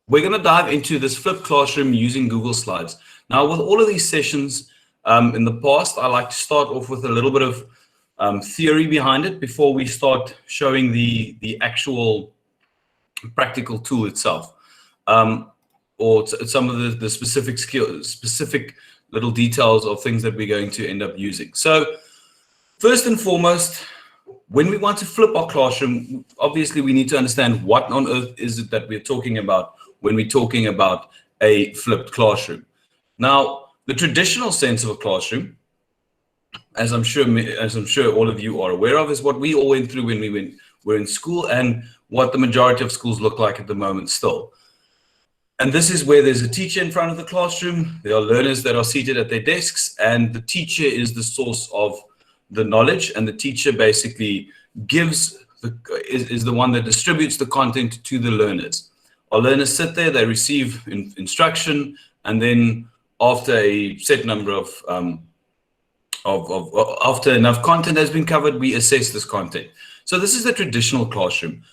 we're going to dive into this flipped classroom using Google Slides. Now, with all of these sessions in the past, I like to start off with a little bit of theory behind it before we start showing the actual practical tool itself, or some of the specific skills, specific little details of things that we're going to end up using. So first and foremost, when we want to flip our classroom, obviously we need to understand what on earth is it that we're talking about when we're talking about a flipped classroom. Now, the traditional sense of a classroom, as I'm sure all of you are aware of, is what we all went through when we were in school and what the majority of schools look like at the moment still. And this is where there's a teacher in front of the classroom, there are learners that are seated at their desks, and the teacher is the source of the knowledge, and the teacher basically is the one that distributes the content to the learners. Our learners sit there, they receive instruction, and then after a set number of after enough content has been covered, we assess this content. So this is the traditional classroom.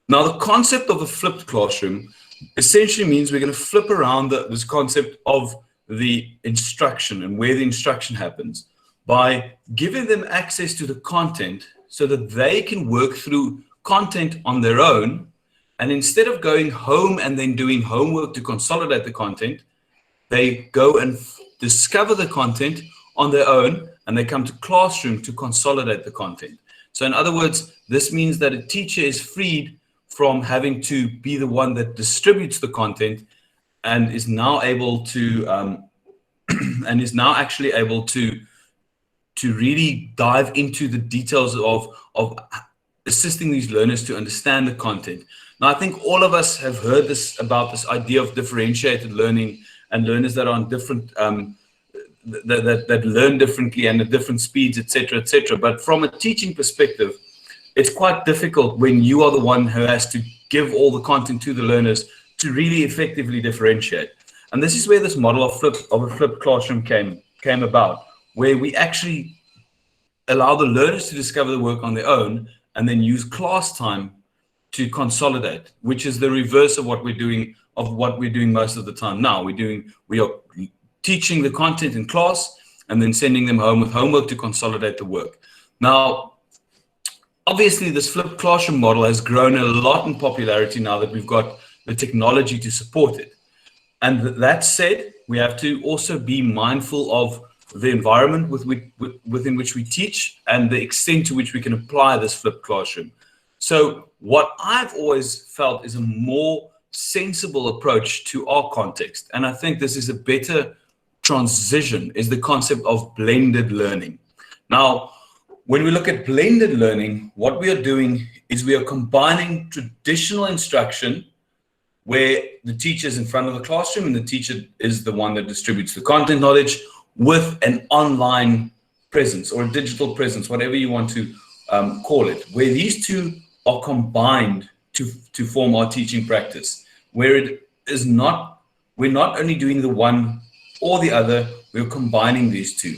Now, the concept of a flipped classroom essentially means we're going to flip around this concept of the instruction and where the instruction happens by giving them access to the content so that they can work through content on their own. And instead of going home and then doing homework to consolidate the content, they go and discover the content on their own, and they come to classroom to consolidate the content. So in other words, this means that a teacher is freed from having to be the one that distributes the content, and is now able to actually able to really dive into the details of assisting these learners to understand the content. Now, I think all of us have heard about this idea of differentiated learning and learners that are on different that learn differently and at different speeds, etc., etc. But from a teaching perspective, it's quite difficult when you are the one who has to give all the content to the learners to really effectively differentiate. And this is where this model of a flipped classroom came about, where we actually allow the learners to discover the work on their own and then use class time to consolidate, which is the reverse of what we're doing most of the time now. We are teaching the content in class and then sending them home with homework to consolidate the work. Now, obviously, this flipped classroom model has grown a lot in popularity now that we've got the technology to support it. And that said, we have to also be mindful of the environment within which we teach and the extent to which we can apply this flipped classroom. So what I've always felt is a more sensible approach to our context, and I think this is a better transition, is the concept of blended learning. Now, when we look at blended learning, what we are doing is we are combining traditional instruction where the teacher is in front of the classroom and the teacher is the one that distributes the content knowledge, with an online presence or a digital presence, whatever you want to call it, where these two are combined to form our teaching practice, where it is not, we're not only doing the one or the other, we're combining these two.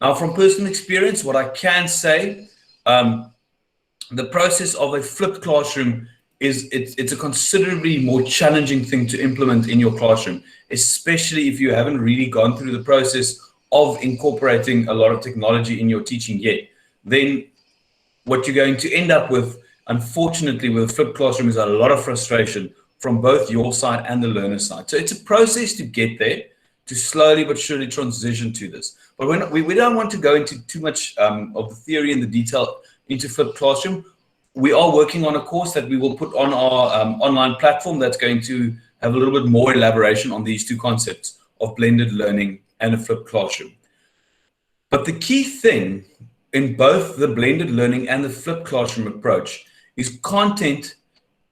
Now, from personal experience, what I can say, the process of a flipped classroom it's a considerably more challenging thing to implement in your classroom, especially if you haven't really gone through the process of incorporating a lot of technology in your teaching yet. Then what you're going to end up with, unfortunately, with a flipped classroom is a lot of frustration from both your side and the learner side. So it's a process to get there, to slowly but surely transition to this. But we don't want to go into too much of the theory and the detail into flipped classroom. We are working on a course that we will put on our online platform that's going to have a little bit more elaboration on these two concepts of blended learning and a flipped classroom. But the key thing in both the blended learning and the flipped classroom approach is content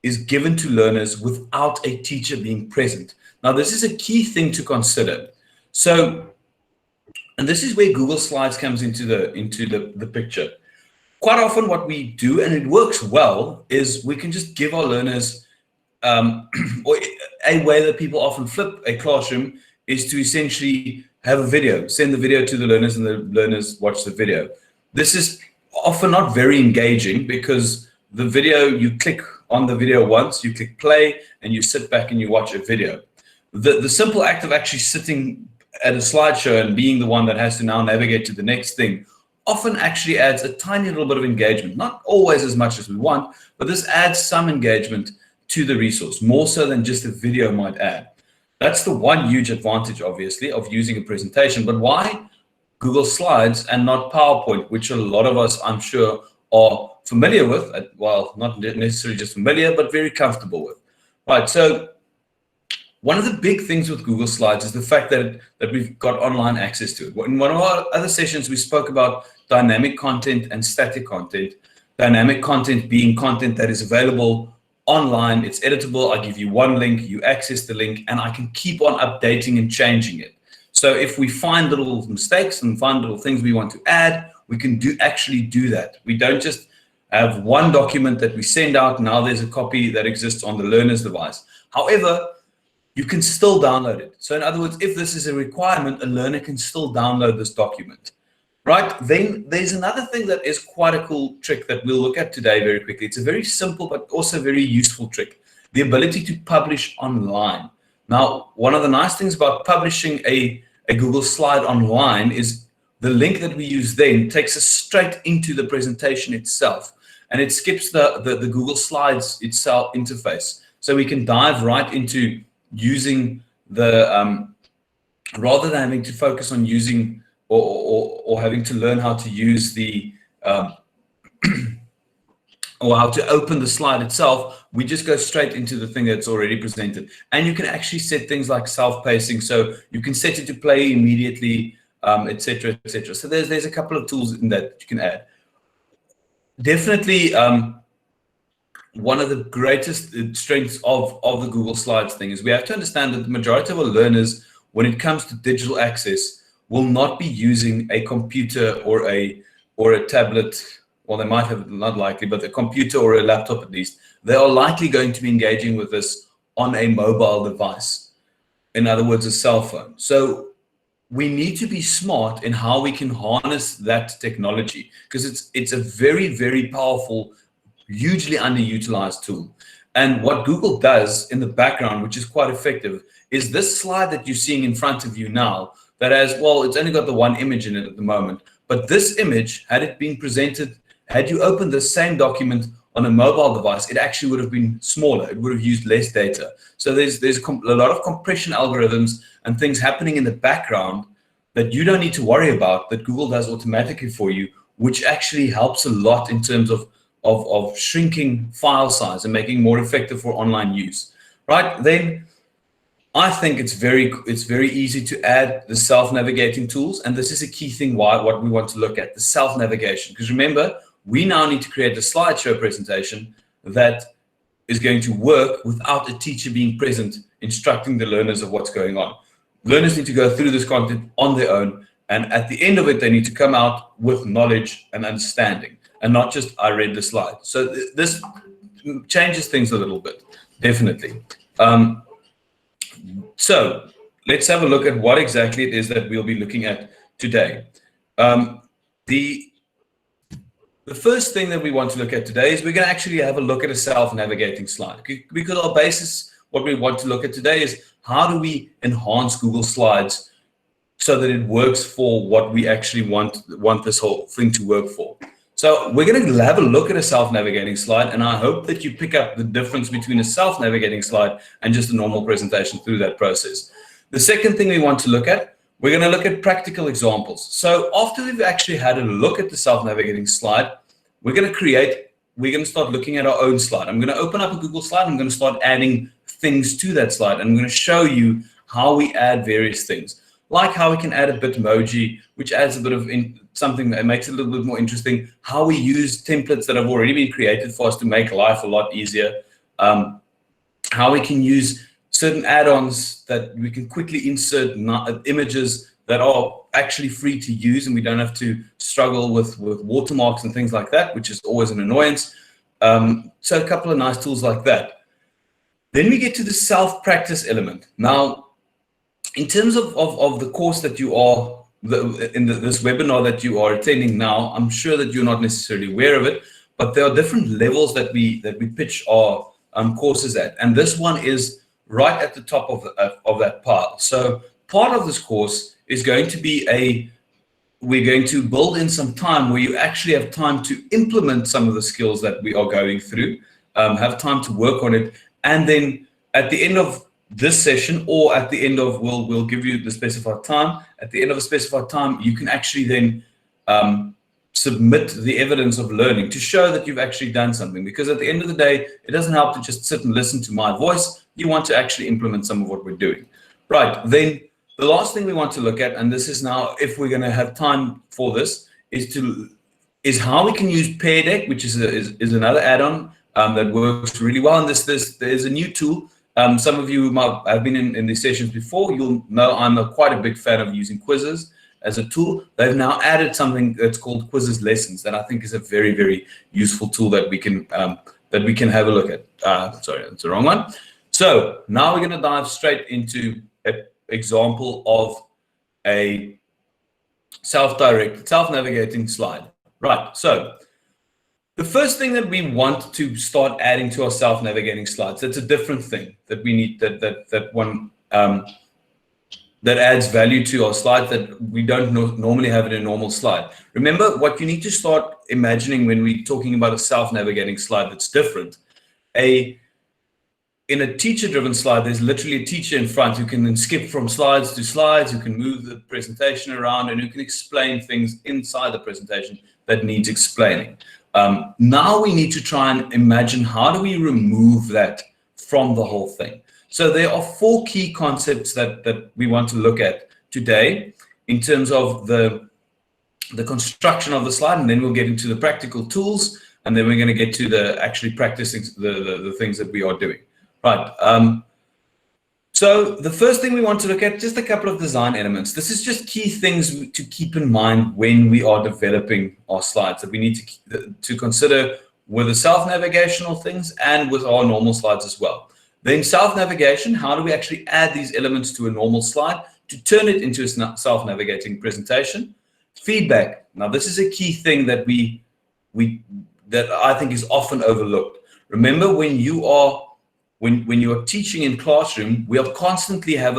is given to learners without a teacher being present. Now, this is a key thing to consider. So, and this is where Google Slides comes into the picture. Quite often what we do, and it works well, is we can just give our learners, or a way that people often flip a classroom is to essentially have a video, send the video to the learners, and the learners watch the video. This is often not very engaging because the video, you click on the video once, you click play, and you sit back and you watch a video. The simple act of actually sitting at a slideshow and being the one that has to now navigate to the next thing often actually adds a tiny little bit of engagement, not always as much as we want, but this adds some engagement to the resource, more so than just a video might add. That's the one huge advantage, obviously, of using a presentation. But why Google Slides and not PowerPoint, which a lot of us, I'm sure, are familiar with, well, not necessarily just familiar, but very comfortable with. Right, so one of the big things with Google Slides is the fact that we've got online access to it. In one of our other sessions, we spoke about dynamic content and static content. Dynamic content being content that is available online, it's editable. I give you one link, you access the link, and I can keep on updating and changing it. So if we find little mistakes and find little things we want to add, we can actually do that. We don't just have one document that we send out. Now there's a copy that exists on the learner's device. However, you can still download it. So in other words, if this is a requirement, a learner can still download this document, right? Then there's another thing that is quite a cool trick that we'll look at today very quickly. It's a very simple, but also very useful trick, the ability to publish online. Now, one of the nice things about publishing a Google slide online is the link that we use then takes us straight into the presentation itself, and it skips the Google Slides itself interface. So we can dive right into using the, rather than having to focus on using or having to learn how to use the, or how to open the slide itself, we just go straight into the thing that's already presented. And you can actually set things like self-pacing, so you can set it to play immediately, etc., etc. So there's a couple of tools in that you can add. Definitely, one of the greatest strengths of the Google Slides thing is we have to understand that the majority of our learners, when it comes to digital access, will not be using a computer or a tablet. Well, they might have, not likely, but a computer or a laptop at least. They are likely going to be engaging with this on a mobile device. In other words, a cell phone. So we need to be smart in how we can harness that technology, because it's a very, very powerful, hugely underutilized tool. And what Google does in the background, which is quite effective, is this slide that you're seeing in front of you now that has, well, it's only got the one image in it at the moment, but this image, had it been presented, had you opened the same document on a mobile device, it actually would have been smaller. It would have used less data. So there's a lot of compression algorithms and things happening in the background that you don't need to worry about, that Google does automatically for you, which actually helps a lot in terms of shrinking file size and making it more effective for online use, right? Then I think it's very easy to add the self-navigating tools, and this is a key thing what we want to look at, the self-navigation. Because remember, we now need to create a slideshow presentation that is going to work without a teacher being present instructing the learners of what's going on. Learners need to go through this content on their own, and at the end of it, they need to come out with knowledge and understanding, and not just, I read the slide. So this changes things a little bit, definitely. So let's have a look at what exactly it is that we'll be looking at today. The first thing that we want to look at today is we're going to actually have a look at a self-navigating slide, because our basis, what we want to look at today is how do we enhance Google Slides so that it works for what we actually want this whole thing to work for. So we're going to have a look at a self-navigating slide, and I hope that you pick up the difference between a self-navigating slide and just a normal presentation through that process. The second thing we want to look at, we're going to look at practical examples. So after we've actually had a look at the self-navigating slide, we're going to start looking at our own slide. I'm going to open up a Google slide. I'm going to start adding things to that slide. I'm going to show you how we add various things, like how we can add a Bitmoji, which adds a bit of something that makes it a little bit more interesting, how we use templates that have already been created for us to make life a lot easier, how we can use certain add-ons that we can quickly insert images that are actually free to use, and we don't have to struggle with watermarks and things like that, which is always an annoyance. So a couple of nice tools like that. Then we get to the self-practice element. Now, in terms of the course that you are, this webinar that you are attending now, I'm sure that you're not necessarily aware of it, but there are different levels that we pitch our courses at, and this one is right at the top of that pile. So part of this course is going to be we're going to build in some time where you actually have time to implement some of the skills that we are going through, have time to work on it, and then at the end of this session, or at the end of, we'll give you the specified time. At the end of a specified time, you can actually then submit the evidence of learning to show that you've actually done something. Because at the end of the day, it doesn't help to just sit and listen to my voice. You want to actually implement some of what we're doing. Right, then the last thing we want to look at, and this is now, if we're going to have time for this, is how we can use Pear Deck, which is another add-on that works really well. And there's a new tool. Some of you might have been in these sessions before. You'll know I'm quite a big fan of using quizzes as a tool. They've now added something that's called Quizzes Lessons that I think is a very, very useful tool that we can have a look at. Sorry, that's the wrong one. So now we're going to dive straight into an example of a self-directed, self-navigating slide. Right, so the first thing that we want to start adding to our self-navigating slides, that's a different thing that we need, that adds value to our slide that we don't normally have in a normal slide. Remember, what you need to start imagining when we're talking about a self-navigating slide that's different. In a teacher-driven slide, there's literally a teacher in front who can then skip from slides to slides, who can move the presentation around, and who can explain things inside the presentation that needs explaining. Now we need to try and imagine, how do we remove that from the whole thing? So there are 4 key concepts that we want to look at today in terms of the construction of the slide, and then we'll get into the practical tools, and then we're going to get to the actually practicing the things that we are doing. Right. So the first thing we want to look at, just a couple of design elements. This is just key things to keep in mind when we are developing our slides that we need to consider with the self-navigational things and with our normal slides as well. Then self-navigation, how do we actually add these elements to a normal slide to turn it into a self-navigating presentation? Feedback. Now, this is a key thing that that I think is often overlooked. Remember, when you are teaching in classroom, we are constantly have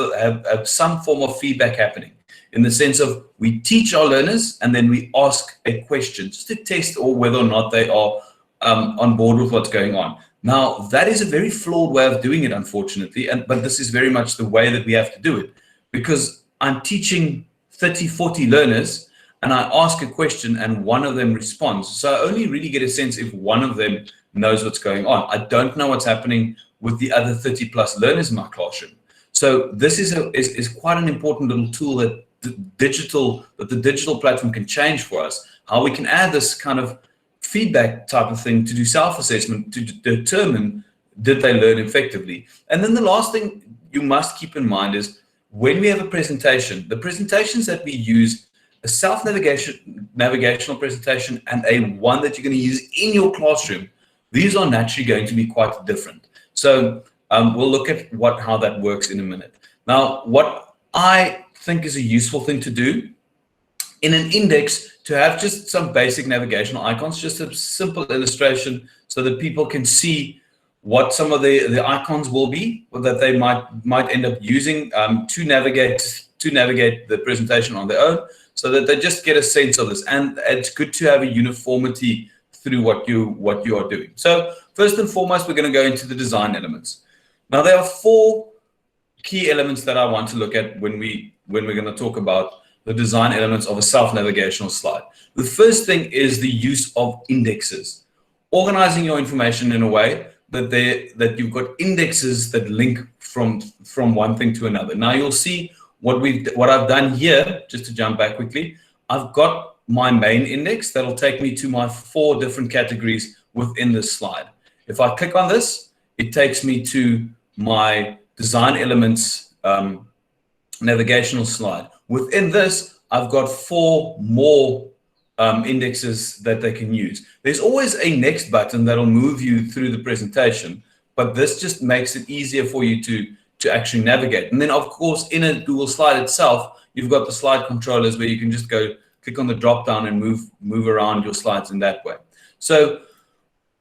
some form of feedback happening, in the sense of we teach our learners and then we ask a question just to test or whether or not they are on board with what's going on. Now, that is a very flawed way of doing it, unfortunately, but this is very much the way that we have to do it, because I'm teaching 30, 40 learners and I ask a question and one of them responds. So I only really get a sense if one of them knows what's going on. I don't know what's happening with the other 30 plus learners in my classroom. So this is quite an important little tool that the digital platform can change for us, how we can add this kind of feedback type of thing to do self-assessment to determine, did they learn effectively? And then the last thing you must keep in mind is, when we have a presentation, the presentations that we use, a navigational presentation and a one that you're going to use in your classroom, these are naturally going to be quite different. So we'll look at how that works in a minute. Now, what I think is a useful thing to do in an index, to have just some basic navigational icons, just a simple illustration so that people can see what some of the icons will be, or that they might end up using to navigate the presentation on their own, so that they just get a sense of this. And it's good to have a uniformity through what you are doing. So first and foremost, we're going to go into the design elements. Now, there are 4 key elements that I want to look at when we're going to talk about the design elements of a self-navigational slide. The first thing is the use of indexes, organizing your information in a way that you've got indexes that link from one thing to another. Now, you'll see what I've done here. Just to jump back quickly, I've got my main index that'll take me to my 4 different categories within this slide. If I click on this, it takes me to my design elements navigational slide. Within this, I've got 4 more indexes that they can use. There's always a next button that'll move you through the presentation, but this just makes it easier for you to actually navigate. And then, of course, in a Google slide itself, you've got the slide controllers where you can just go click on the drop down and move around your slides in that way. So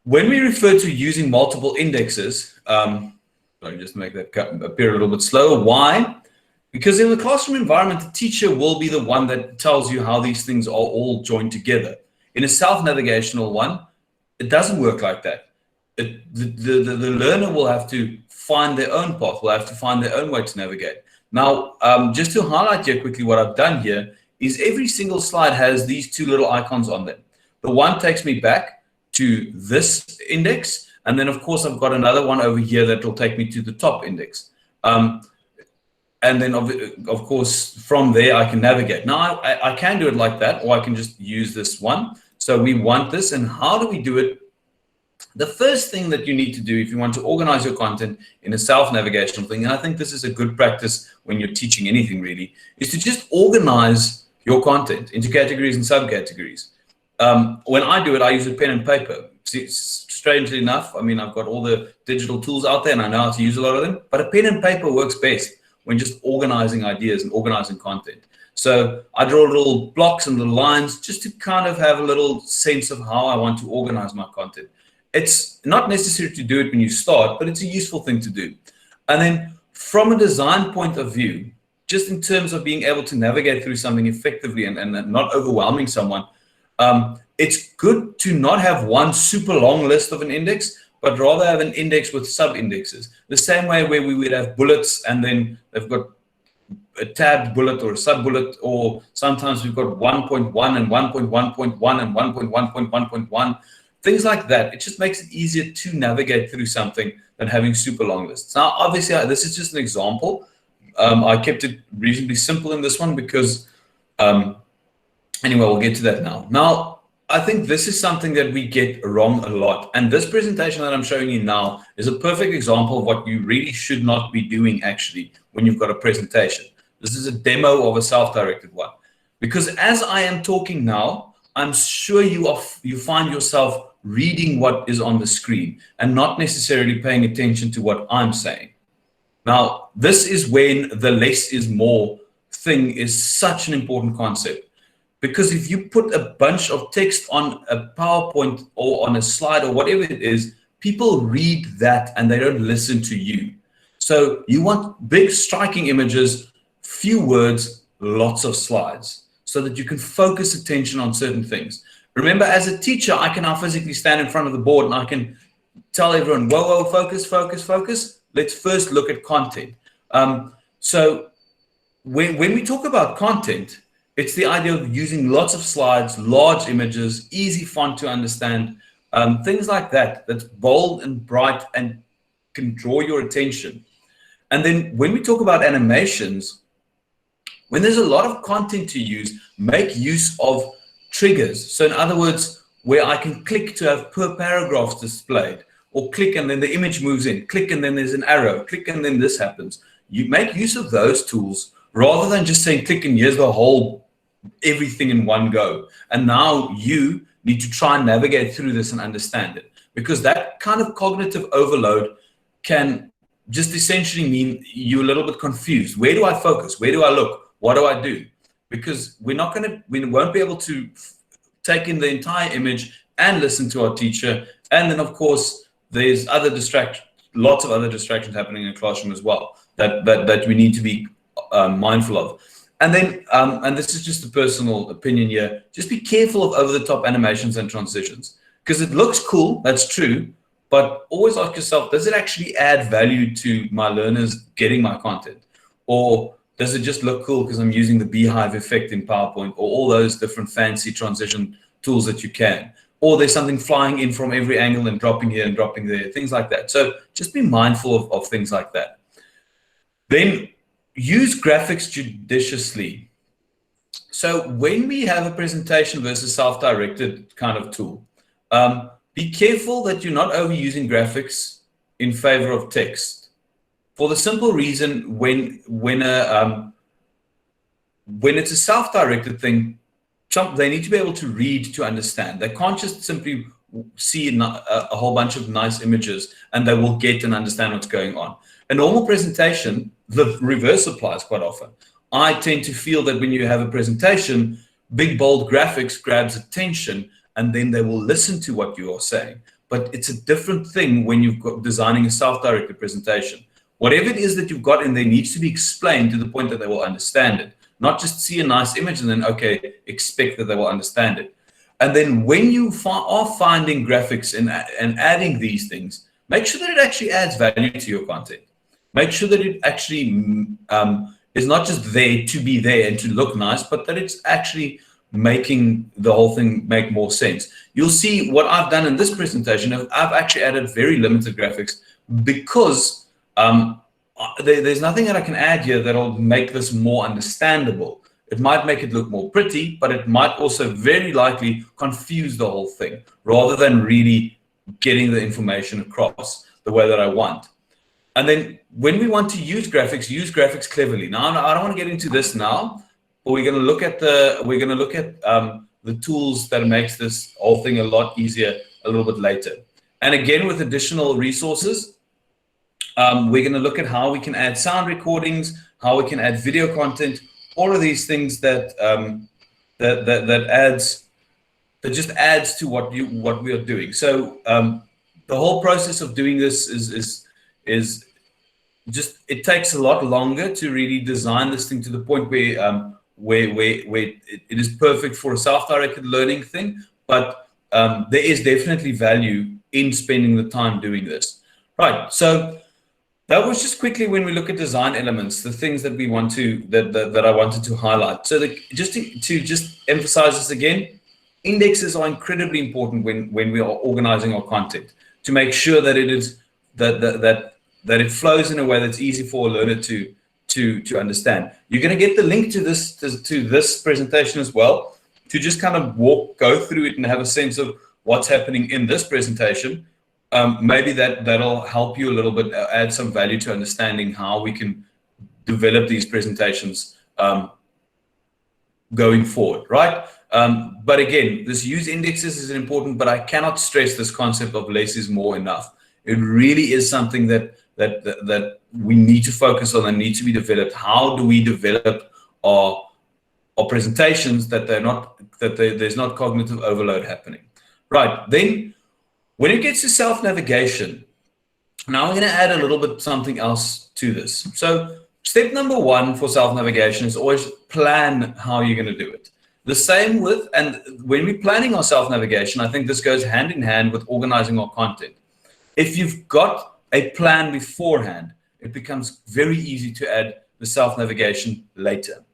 When we refer to using multiple indexes, let me just make that appear a little bit slower. Why? Because in the classroom environment, the teacher will be the one that tells you how these things are all joined together. In a self-navigational one, it doesn't work like that. The learner will have to find their own path, will have to find their own way to navigate. Now, just to highlight here quickly what I've done here is every single slide has these two little icons on them. The one takes me back to this index, and then of course I've got another one over here that will take me to the top index. And then of course from there I can navigate. Now I can do it like that, or I can just use this one. So we want this, and how do we do it? The first thing that you need to do if you want to organize your content in a self-navigational thing, and I think this is a good practice when you're teaching anything really, is to just organize your content into categories and subcategories. When I do it, I use a pen and paper. See, strangely enough, I mean, I've got all the digital tools out there and I know how to use a lot of them, but a pen and paper works best when just organizing ideas and organizing content. So I draw little blocks and little lines just to kind of have a little sense of how I want to organize my content. It's not necessary to do it when you start, but it's a useful thing to do. And then from a design point of view, just in terms of being able to navigate through something effectively and not overwhelming someone, it's good to not have one super long list of an index, but rather have an index with sub-indexes. The same way where we would have bullets and then they've got a tabbed bullet or a sub-bullet, or sometimes we've got 1.1 and 1.1.1 and 1.1.1.1, things like that. It just makes it easier to navigate through something than having super long lists. Now, obviously, this is just an example. I kept it reasonably simple in this one because, anyway, we'll get to that now. Now, I think this is something that we get wrong a lot. And this presentation that I'm showing you now is a perfect example of what you really should not be doing actually when you've got a presentation. This is a demo of a self-directed one. Because as I am talking now, I'm sure you find yourself reading what is on the screen and not necessarily paying attention to what I'm saying. Now, this is when the less is more thing is such an important concept. Because if you put a bunch of text on a PowerPoint or on a slide or whatever it is, people read that and they don't listen to you. So you want big striking images, few words, lots of slides, so that you can focus attention on certain things. Remember, as a teacher, I can now physically stand in front of the board and I can tell everyone, whoa, whoa, focus, focus, focus. Let's first look at content. So when we talk about content, it's the idea of using lots of slides, large images, easy font to understand, things like that, that's bold and bright and can draw your attention. And then when we talk about animations, when there's a lot of content to use, make use of triggers. So in other words, where I can click to have per paragraphs displayed, or click and then the image moves in, click and then there's an arrow, click and then this happens. You make use of those tools rather than just saying click and here's the whole everything in one go. And now you need to try and navigate through this and understand it, because that kind of cognitive overload can just essentially mean you're a little bit confused. Where do I focus? Where do I look? What do I do? Because we won't be able to take in the entire image and listen to our teacher. And then of course, there's lots of other distractions happening in a classroom as well that we need to be mindful of. And then, and this is just a personal opinion here, just be careful of over-the-top animations and transitions, because it looks cool, that's true, but always ask yourself, does it actually add value to my learners getting my content? Or does it just look cool because I'm using the beehive effect in PowerPoint or all those different fancy transition tools that you can? Or there's something flying in from every angle and dropping here and dropping there, things like that. So just be mindful of things like that. Then use graphics judiciously. So when we have a presentation versus self-directed kind of tool, be careful that you're not overusing graphics in favor of text. For the simple reason, when it's a self-directed thing, they need to be able to read to understand. They can't just simply see a whole bunch of nice images and they will get and understand what's going on. A normal presentation, the reverse applies quite often. I tend to feel that when you have a presentation, big, bold graphics grabs attention and then they will listen to what you are saying. but it's a different thing when you've got designing a self-directed presentation. Whatever it is that you've got in there needs to be explained to the point that they will understand it, not just see a nice image and then, okay, expect that they will understand it. And then when you are finding graphics and adding these things, make sure that it actually adds value to your content. Make sure that it actually is not just there to be there and to look nice, but that it's actually making the whole thing make more sense. You'll see what I've done in this presentation. I've actually added very limited graphics because there's nothing that I can add here that'll make this more understandable. It might make it look more pretty, but it might also very likely confuse the whole thing rather than really getting the information across the way that I want. And then when we want to use graphics cleverly. Now, I don't want to get into this now, but we're going to look at the tools that makes this whole thing a lot easier a little bit later. And again, with additional resources, we're going to look at how we can add sound recordings, how we can add video content, all of these things that just adds to what we are doing. So the whole process of doing this is just, it takes a lot longer to really design this thing to the point where it is perfect for a self-directed learning thing, but there is definitely value in spending the time doing this. Right, so that was just quickly when we look at design elements, the things that we want to, that I wanted to highlight. So just to emphasize this again, indexes are incredibly important when we are organizing our content to make sure that it is that it flows in a way that's easy for a learner to understand. You're going to get the link to this presentation as well, to just kind of go through it and have a sense of what's happening in this presentation. Maybe that'll help you a little bit, add some value to understanding how we can develop these presentations going forward, right? But again, this use indexes is important, but I cannot stress this concept of less is more enough. It really is something that we need to focus on and need to be developed. How do we develop our presentations that there's not cognitive overload happening? Right, then when it gets to self-navigation, now we're going to add a little bit something else to this. So step number one for self-navigation is always plan how you're going to do it. The same with, and when we're planning our self-navigation, I think this goes hand in hand with organizing our content. If you've got a plan beforehand, it becomes very easy to add the self-navigation later.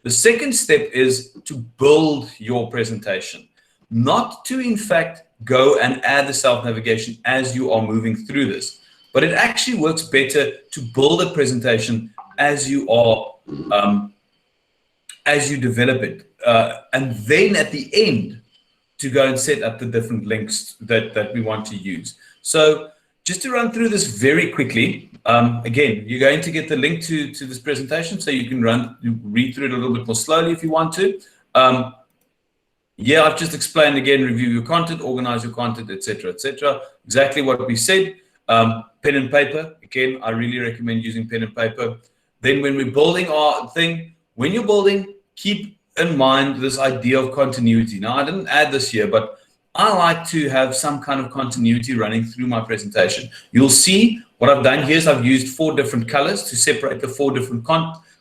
The second step is to build your presentation, not to, in fact, go and add the self-navigation as you are moving through this, but it actually works better to build a presentation as you are, as you develop it, and then at the end to go and set up the different links that we want to use. So just to run through this very quickly, again, you're going to get the link to this presentation, so you can read through it a little bit more slowly if you want to. Yeah, I've just explained again, review your content, organize your content, etc., etc. Exactly what we said. Pen and paper, again, I really recommend using pen and paper. Then when we're building our thing, when you're building, keep in mind this idea of continuity. Now, I didn't add this here, but I like to have some kind of continuity running through my presentation. You'll see what I've done here is I've used 4 different colors to separate the 4 different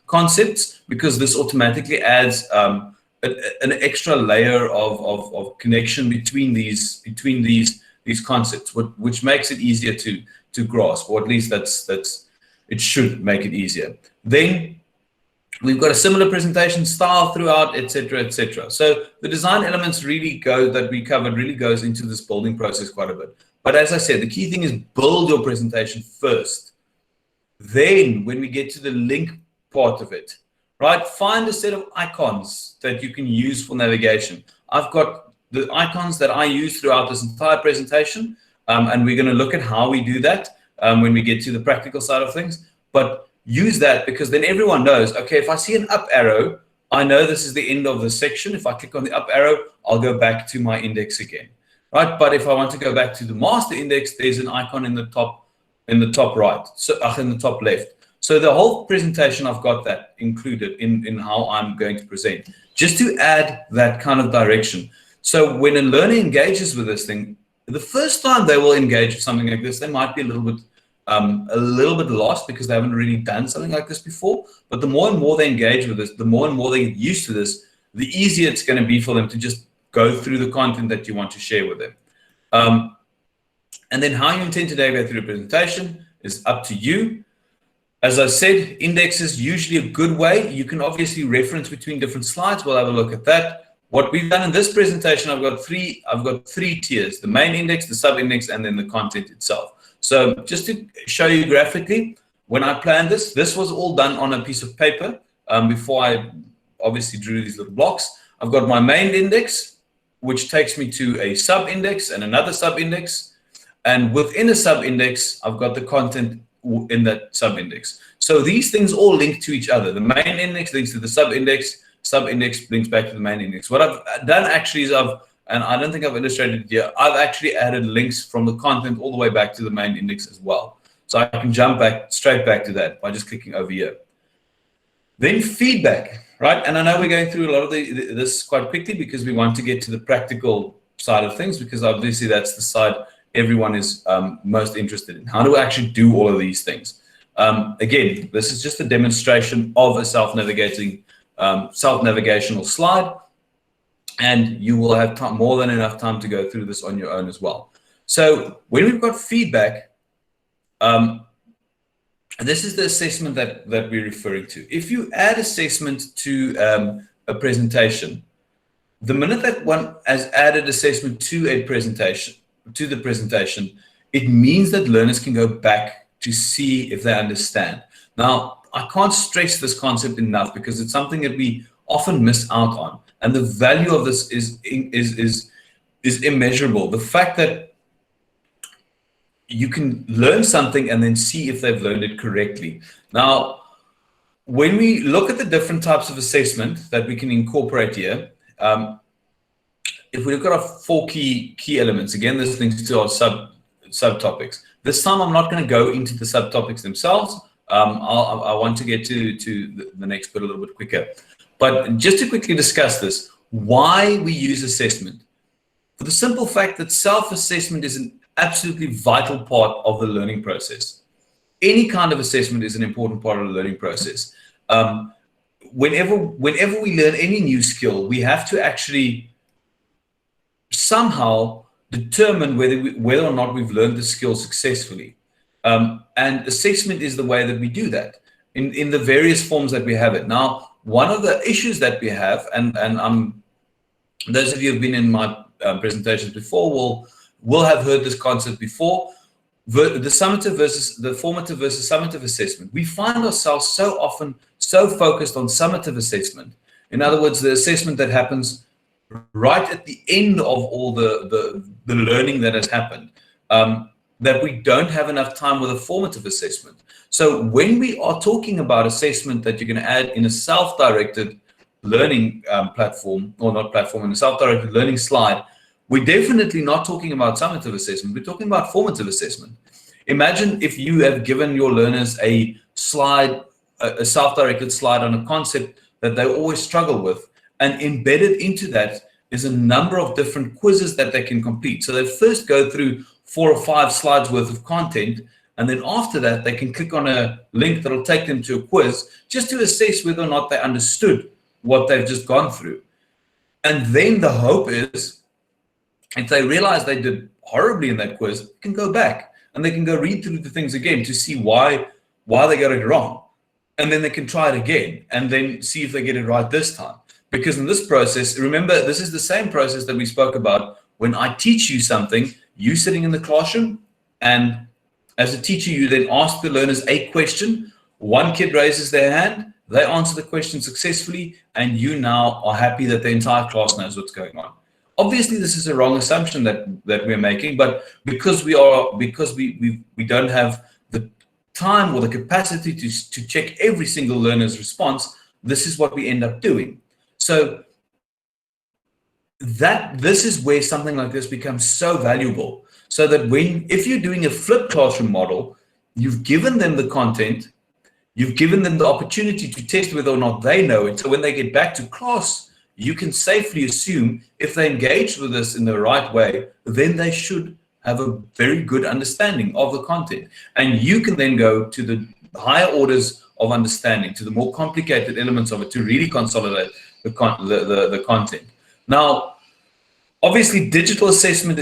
concepts, because this automatically adds an extra layer of connection between these concepts, which makes it easier to grasp, or at least it should make it easier. Then we've got a similar presentation style throughout, etc., etc. So the design elements that we covered really goes into this building process quite a bit. But as I said, the key thing is build your presentation first. Then when we get to the link part of it, right, find a set of icons that you can use for navigation. I've got the icons that I use throughout this entire presentation, and we're going to look at how we do that when we get to the practical side of things. But use that, because then everyone knows, okay, if I see an up arrow, I know this is the end of the section. If I click on the up arrow, I'll go back to my index again, right? But if I want to go back to the master index, there's an icon in the top right, so in the top left. So the whole presentation, I've got that included in how I'm going to present, just to add that kind of direction. So when a learner engages with this thing, the first time they will engage with something like this, they might be a little bit lost because they haven't really done something like this before. But the more and more they engage with this, the more and more they get used to this, the easier it's going to be for them to just go through the content that you want to share with them. And then how you intend to navigate through the presentation is up to you. As I said, index is usually a good way. You can obviously reference between different slides. We'll have a look at that. What we've done in this presentation, I've got three tiers: the main index, the sub-index, and then the content itself. So just to show you graphically, when I planned this was all done on a piece of paper before I obviously drew these little blocks. I've got my main index, which takes me to a sub-index and another sub-index. And within a sub-index, I've got the content in that sub-index. So these things all link to each other. The main index links to the sub-index, sub-index links back to the main index. What I've done actually is and I don't think I've illustrated it here, I've actually added links from the content all the way back to the main index as well. So I can jump straight back to that by just clicking over here. Then feedback, right? And I know we're going through a lot of this quite quickly because we want to get to the practical side of things, because obviously that's the side everyone is most interested in. How do I actually do all of these things? Again, this is just a demonstration of a self-navigational slide, and you will have more than enough time to go through this on your own as well. So when we've got feedback, this is the assessment that we're referring to. If you add assessment to a presentation, the minute that one has added assessment to the presentation, it means that learners can go back to see if they understand. Now, I can't stress this concept enough because it's something that we often miss out on, and the value of this is immeasurable. The fact that you can learn something and then see if they've learned it correctly. Now, when we look at the different types of assessment that we can incorporate here, if we look at our 4 key elements, again, this links to our subtopics. This time, I'm not going to go into the subtopics themselves. I want to get to the next bit a little bit quicker. But just to quickly discuss this, why we use assessment. For the simple fact that self-assessment is an absolutely vital part of the learning process. Any kind of assessment is an important part of the learning process. Whenever we learn any new skill, we have to actually somehow determine whether or not we've learned the skill successfully. And assessment is the way that we do that in the various forms that we have it. Now, one of the issues that we have, and those of you who've been in my presentations before will have heard this concept before, the formative versus summative assessment. We find ourselves so often so focused on summative assessment. In other words, the assessment that happens right at the end of all the learning that has happened, that we don't have enough time with a formative assessment. So when we are talking about assessment that you're going to add in a self-directed learning platform, or not platform, in a self-directed learning slide, we're definitely not talking about summative assessment. We're talking about formative assessment. Imagine if you have given your learners a slide, a self-directed slide on a concept that they always struggle with, and embedded into that is a number of different quizzes that they can complete. So they first go through 4 or 5 slides worth of content, and then after that, they can click on a link that will take them to a quiz just to assess whether or not they understood what they've just gone through. And then the hope is, if they realize they did horribly in that quiz, they can go back and they can go read through the things again to see why they got it wrong. And then they can try it again and then see if they get it right this time. Because in this process, remember, this is the same process that we spoke about when I teach you something, you sitting in the classroom, and as a teacher, you then ask the learners a question. One kid raises their hand, they answer the question successfully, and you now are happy that the entire class knows what's going on. Obviously, this is a wrong assumption that we're making, but because we don't have the time or the capacity to check every single learner's response, this is what we end up doing. So this is where something like this becomes so valuable. So that if you're doing a flipped classroom model, you've given them the content, you've given them the opportunity to test whether or not they know it. So when they get back to class, you can safely assume if they engage with this in the right way, then they should have a very good understanding of the content. And you can then go to the higher orders of understanding, to the more complicated elements of it, to really consolidate the content. Now, obviously, digital assessment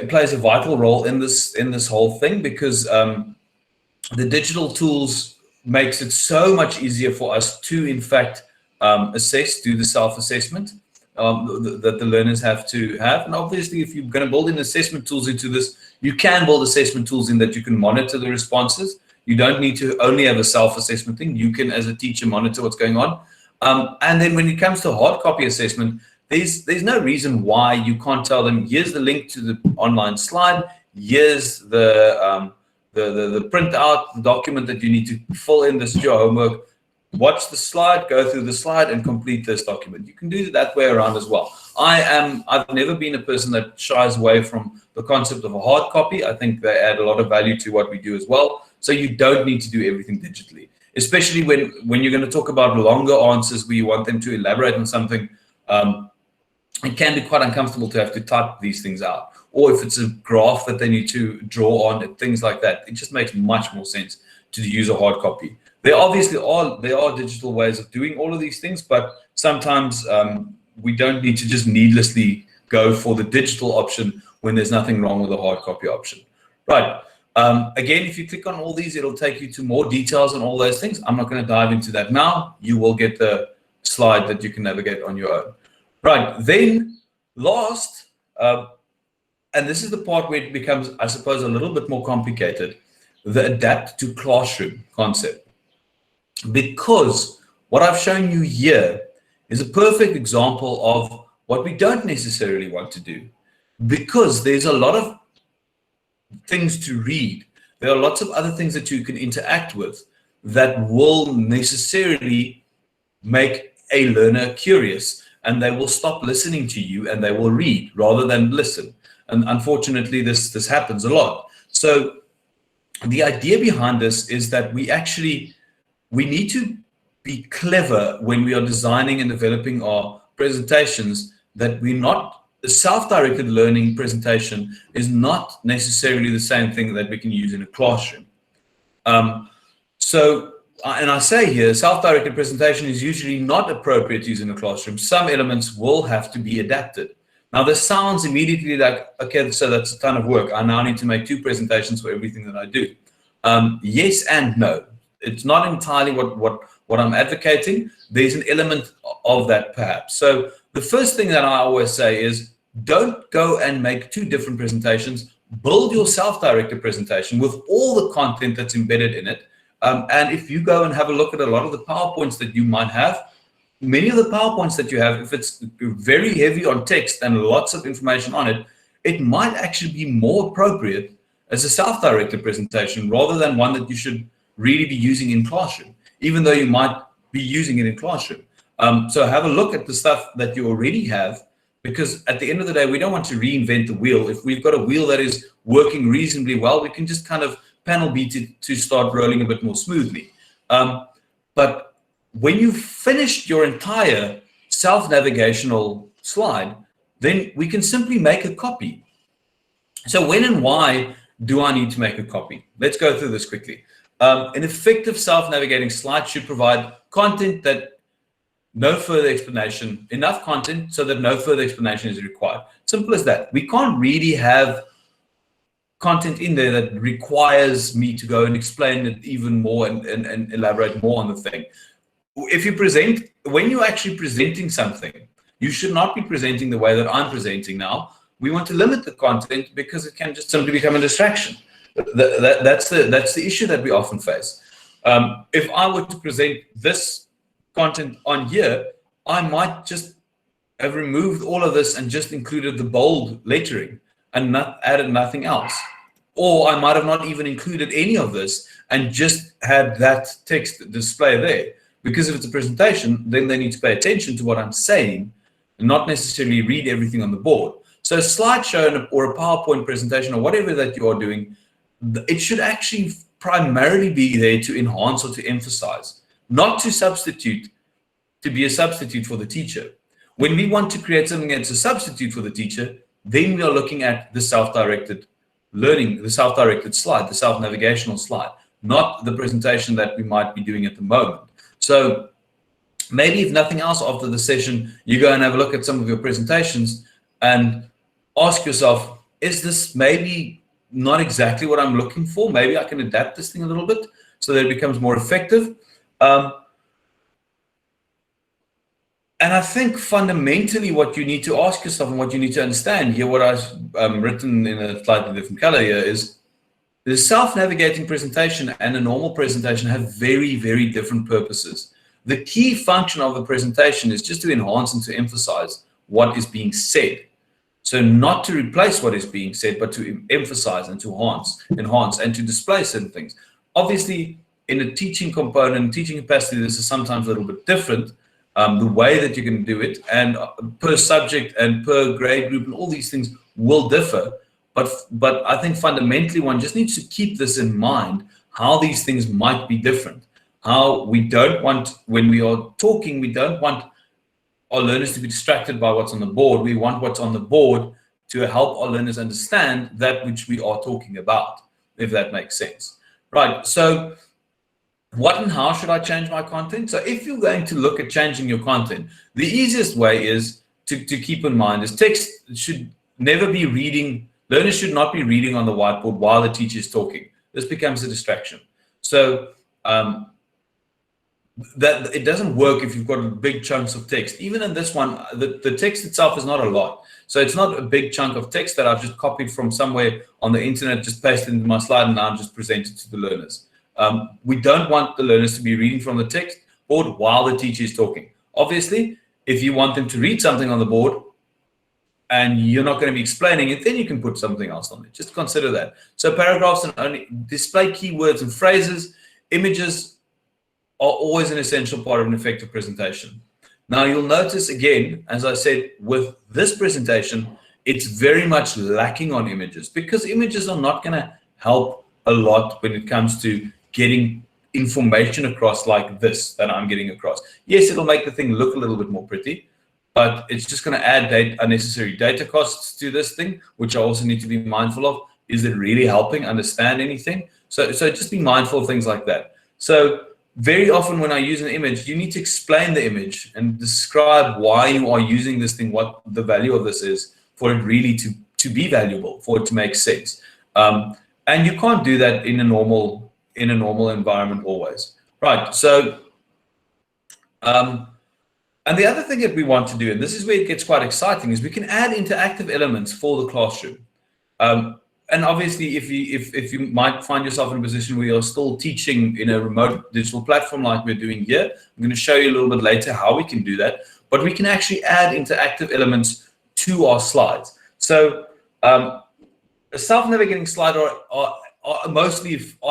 plays a vital role in this whole thing, because the digital tools makes it so much easier for us to, in fact, do the self-assessment that the learners have to have. And obviously, if you're going to build in assessment tools into this, you can build assessment tools in that you can monitor the responses. You don't need to only have a self-assessment thing. You can, as a teacher, monitor what's going on. And then when it comes to hard copy assessment, there's no reason why you can't tell them, here's the link to the online slide, here's the printout document that you need to fill in. This is your homework. Watch the slide, go through the slide, and complete this document. You can do it that way around as well. I've never been a person that shies away from the concept of a hard copy. I think they add a lot of value to what we do as well. So you don't need to do everything digitally, especially when you're going to talk about longer answers where you want them to elaborate on something. It can be quite uncomfortable to have to type these things out. Or if it's a graph that they need to draw on, things like that, it just makes much more sense to use a hard copy. There are digital ways of doing all of these things, but sometimes we don't need to just needlessly go for the digital option when there's nothing wrong with the hard copy option. Right. Again, if you click on all these, it'll take you to more details on all those things. I'm not going to dive into that now. You will get the slide that you can navigate on your own. Right. Then last, and this is the part where it becomes, I suppose, a little bit more complicated, the adapt to classroom concept. Because what I've shown you here is a perfect example of what we don't necessarily want to do, because there's a lot of things to read. There are lots of other things that you can interact with that will necessarily make a learner curious, and they will stop listening to you and they will read rather than listen. And unfortunately, this happens a lot. So the idea behind this is that we need to be clever when we are designing and developing our presentations, that the self-directed learning presentation is not necessarily the same thing that we can use in a classroom. And I say here, self-directed presentation is usually not appropriate to use in a classroom. Some elements will have to be adapted. Now, this sounds immediately like, okay, so that's a ton of work. I now need to make 2 presentations for everything that I do. Yes and no. It's not entirely what I'm advocating. There's an element of that perhaps. So the first thing that I always say is, don't go and make 2 different presentations. Build your self-directed presentation with all the content that's embedded in it. And if you go and have a look at a lot of the PowerPoints that you might have, many of the PowerPoints that you have, if it's very heavy on text and lots of information on it, it might actually be more appropriate as a self-directed presentation rather than one that you should really be using in classroom, even though you might be using it in classroom. So have a look at the stuff that you already have, because at the end of the day, we don't want to reinvent the wheel. If we've got a wheel that is working reasonably well, we can just kind of panel beat it to start rolling a bit more smoothly. But when you've finished your entire self-navigational slide, then we can simply make a copy. So when and why do I need to make a copy? Let's go through this quickly. An effective self-navigating slide should provide content that no further explanation, enough content so that no further explanation is required. Simple as that. We can't really have content in there that requires me to go and explain it even more and elaborate more on the thing. When you're actually presenting something, you should not be presenting the way that I'm presenting now. We want to limit the content because it can just simply become a distraction. That's the issue that we often face. If I were to present this content on here, I might just have removed all of this and just included the bold lettering and added nothing else. Or I might have not even included any of this and just had that text display there. Because if it's a presentation, then they need to pay attention to what I'm saying and not necessarily read everything on the board. So a slideshow or a PowerPoint presentation or whatever that you are doing, it should actually primarily be there to enhance or to emphasize, not to be a substitute for the teacher. When we want to create something that's a substitute for the teacher, then we are looking at the self-directed learning, the self-directed slide, the self-navigational slide, not the presentation that we might be doing at the moment. So maybe if nothing else after the session, you go and have a look at some of your presentations and ask yourself, is this maybe not exactly what I'm looking for? Maybe I can adapt this thing a little bit so that it becomes more effective. And I think fundamentally what you need to ask yourself and what you need to understand here, what I've written in a slightly different color here, is the self-navigating presentation and a normal presentation have very, very different purposes. The key function of a presentation is just to enhance and to emphasize what is being said. So not to replace what is being said, but to emphasize and to enhance and to display certain things. Obviously, in a teaching component, teaching capacity, this is sometimes a little bit different. The way that you can do it, and per subject and per grade group and all these things will differ. But I think fundamentally one just needs to keep this in mind, how these things might be different. How we don't want, when we are talking, we don't want our learners to be distracted by what's on the board. We want what's on the board to help our learners understand that which we are talking about, if that makes sense. Right, so what and how should I change my content? So if you're going to look at changing your content, the easiest way is to keep in mind is text should never be reading. Learners should not be reading on the whiteboard while the teacher is talking. This becomes a distraction. So that it doesn't work if you've got big chunks of text. Even in this one, the text itself is not a lot. So it's not a big chunk of text that I've just copied from somewhere on the internet, just pasted into my slide, and now I'm just presented to the learners. We don't want the learners to be reading from the text board while the teacher is talking. Obviously, if you want them to read something on the board and you're not going to be explaining it, then you can put something else on it. Just consider that. So paragraphs and only display keywords and phrases. Images are always an essential part of an effective presentation. Now you'll notice again, as I said, with this presentation, it's very much lacking on images because images are not going to help a lot when it comes to getting information across like this that I'm getting across. Yes, it'll make the thing look a little bit more pretty, but it's just going to add unnecessary data costs to this thing, which I also need to be mindful of. Is it really helping understand anything? So just be mindful of things like that. So very often when I use an image, you need to explain the image and describe why you are using this thing, what the value of this is, for it really to be valuable, for it to make sense. And you can't do that in a normal environment always, right? So, and the other thing that we want to do, and this is where it gets quite exciting, is we can add interactive elements for the classroom. And obviously, if you might find yourself in a position where you're still teaching in a remote digital platform like we're doing here, I'm going to show you a little bit later how we can do that. But we can actually add interactive elements to our slides. So a self-navigating slide are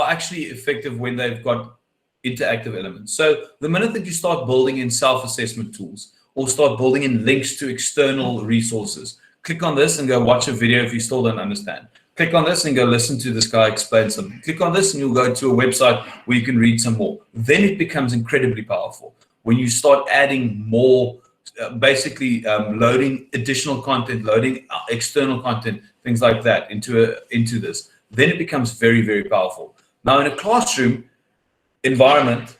actually effective when they've got interactive elements. So the minute that you start building in self-assessment tools or start building in links to external resources, click on this and go watch a video if you still don't understand. Click on this and go listen to this guy explain something. Click on this and you'll go to a website where you can read some more. Then it becomes incredibly powerful. When you start adding more, loading additional content, loading external content, things like that into this, then it becomes very, very powerful. Now in a classroom environment,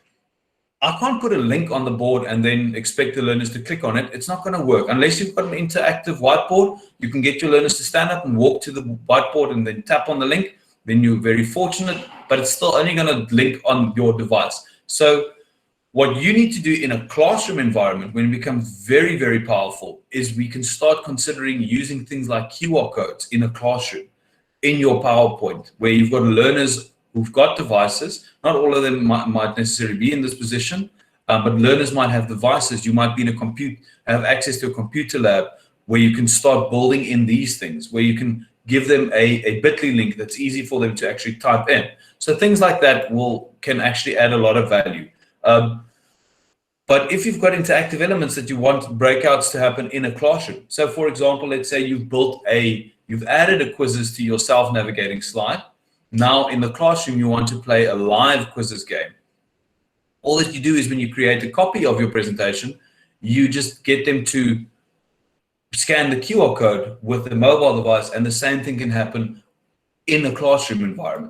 I can't put a link on the board and then expect the learners to click on it. It's not going to work. Unless you've got an interactive whiteboard, you can get your learners to stand up and walk to the whiteboard and then tap on the link. Then you're very fortunate, but it's still only going to link on your device. So what you need to do in a classroom environment when it becomes very, very powerful is we can start considering using things like QR codes in a classroom, in your PowerPoint, where you've got learners who've got devices. Not all of them might necessarily be in this position, but learners might have devices. You might be in have access to a computer lab where you can start building in these things, where you can give them a bit.ly link that's easy for them to actually type in. So things like that can actually add a lot of value. But if you've got interactive elements that you want breakouts to happen in a classroom, so for example, let's say you've added a quizzes to your self-navigating slide. Now in the classroom, you want to play a live quizzes game. All that you do is when you create a copy of your presentation, you just get them to scan the QR code with the mobile device, and the same thing can happen in a classroom environment.